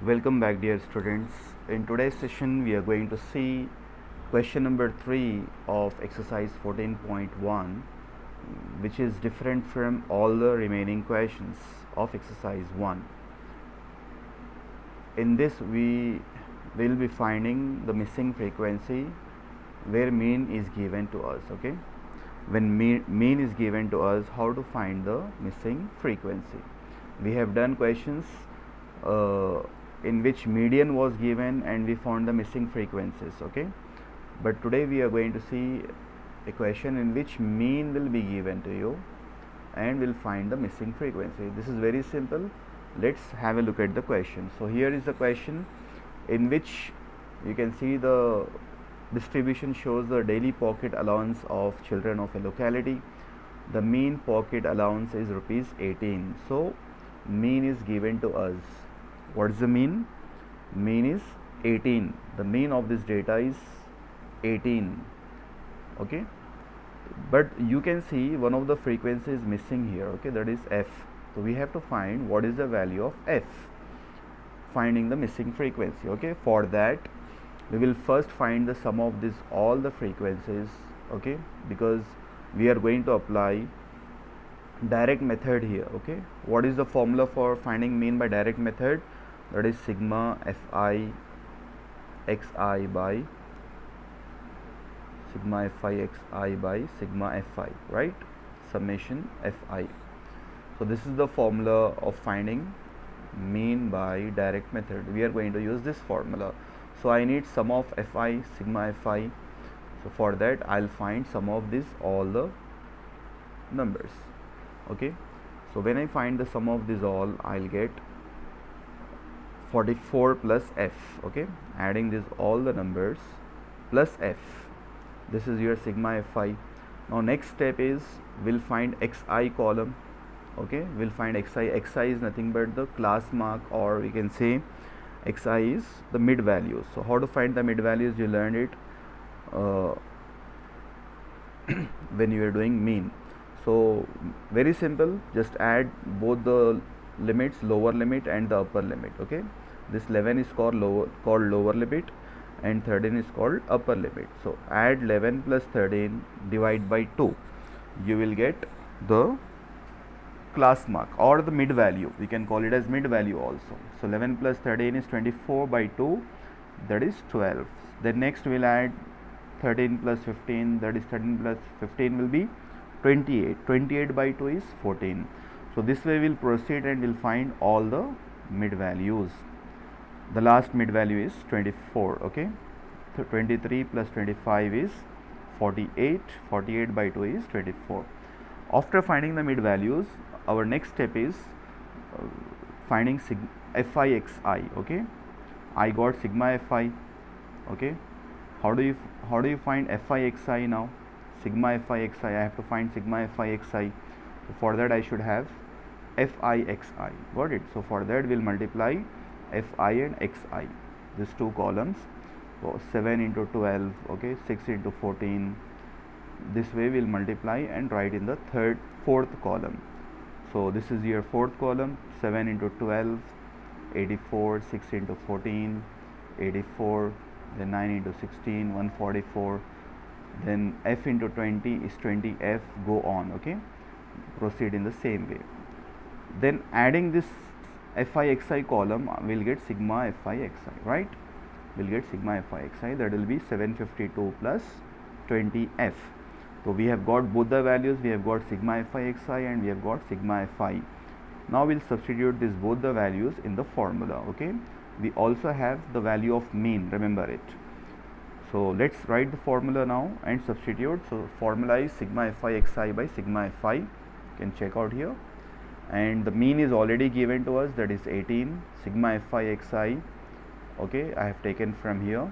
Welcome back, dear students. In today's session, we are going to see question number 3 of exercise 14.1, which is different from all the remaining questions of exercise 1. In this, we will be finding the missing frequency where mean is given to us. Okay, when mean is given to us, how to find the missing frequency? We have done questions in which median was given and we found the missing frequencies. Okay, but today we are going to see a question in which mean will be given to you and we'll find the missing frequency. This is very simple. Let's have a look at the question. So here is the question in which you can see the distribution shows the daily pocket allowance of children of a locality. The mean pocket allowance is rupees 18. So mean is given to us. What is the mean? Mean is 18. The mean of this data is 18. Okay, but you can see one of the frequencies missing here. Okay, that is f. So we have to find what is the value of f, finding the missing frequency. Okay, for that we will first find the sum of this all the frequencies. Okay, because we are going to apply direct method here. Okay, what is the formula for finding mean by direct method? That is sigma fi xi by sigma fi xi by sigma fi, right? Summation fi. So this is the formula of finding mean by direct method. We are going to use this formula. So I need sum of fi sigma fi. So for that I'll find sum of this all the numbers. Okay, so when I find the sum of this all, I'll get 44 plus f. Okay, adding this all the numbers plus f. This is your sigma fi. Now next step is we'll find xi column. Okay, we'll find xi. Xi is nothing but the class mark, or we can say xi is the mid values. So how to find the mid values? You learned it when you are doing mean. So very simple, just add both the limits, lower limit and the upper limit. Okay, this 11 is called lower limit and 13 is called upper limit. So add 11 plus 13, divide by 2, you will get the class mark or the mid value. We can call it as mid value also. So 11 plus 13 is 24 by 2, that is 12. Then next we'll add 13 plus 15, that is 13 plus 15 will be 28. 28 by 2 is 14. So this way we'll proceed and we'll find all the mid values. The last mid value is 24. Okay, so 23 plus 25 is 48. 48 by 2 is 24. After finding the mid values, our next step is finding fi xi. Okay, I got sigma fi. Okay, how do you find fi xi now? Sigma fi xi, I have to find sigma fi xi. So for that I should have fi xi. Got it? So for that we'll multiply fi and xi, these two columns. So 7 into 12. Okay, 6 into 14. This way we'll multiply and write in the fourth column. So this is your fourth column. 7 into 12, 84. 6 into 14, 84. Then 9 into 16, 144. Then f into 20 is 20f. Go on. Okay, proceed in the same way. Then adding this fi xi column, we'll get sigma fi xi, right? We'll get sigma fi xi, that will be 752 plus 20f. So we have got both the values. We have got sigma fi xi and we have got sigma fi. Now we'll substitute this both the values in the formula. Okay, we also have the value of mean, remember it. So let's write the formula now and substitute. So formula is sigma fi xi by sigma fi. You can check out here, and the mean is already given to us, that is 18. Sigma fi xi, okay, I have taken from here,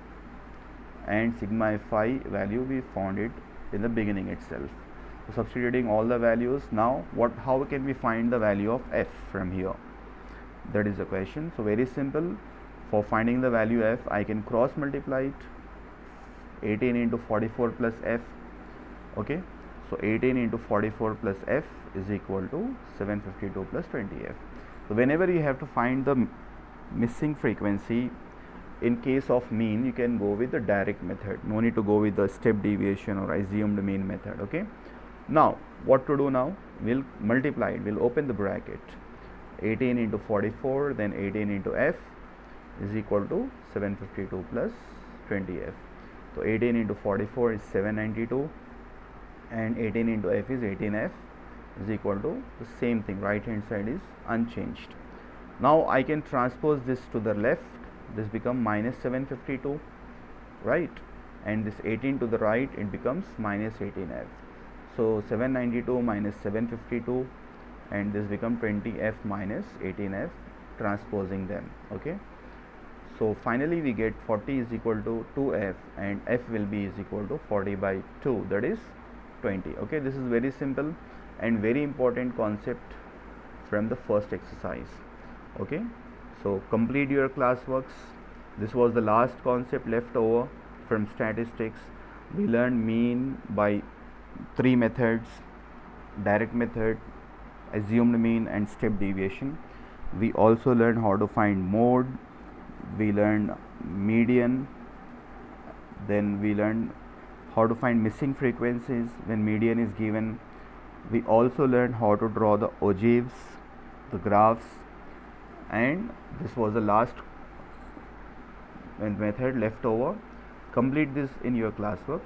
and sigma fi value we found it in the beginning itself. So substituting all the values, now how can we find the value of f from here? That is the question. So very simple, for finding the value f, I can cross multiply it. 18 into 44 plus f. Okay, so 18 into 44 plus f is equal to 752 plus 20f. So whenever you have to find the missing frequency, in case of mean, you can go with the direct method. No need to go with the step deviation or assumed mean method. Okay. Now, what to do now? We'll multiply it. We'll open the bracket. 18 into 44, then 18 into f is equal to 752 plus 20f. So 18 into 44 is 792, and 18 into f is 18f, is equal to the same thing. Right hand side is unchanged. Now I can transpose this to the left. This become minus 752, right? And this 18 to the right, it becomes minus 18f. So 792 minus 752, and this become 20f minus 18f, transposing them. Okay. So finally we get 40 is equal to 2f, and f will be is equal to 40 by 2, that is 20. Okay. This is very simple and very important concept from the first exercise. Okay. So complete your classworks. This was the last concept left over from statistics. We learned mean by 3 methods: direct method, assumed mean, and step deviation. We also learned how to find mode. We learned median. Then we learned how to find missing frequencies when median is given. We also learned how to draw the ogives, the graphs, and this was the last method left over. Complete this in your classwork.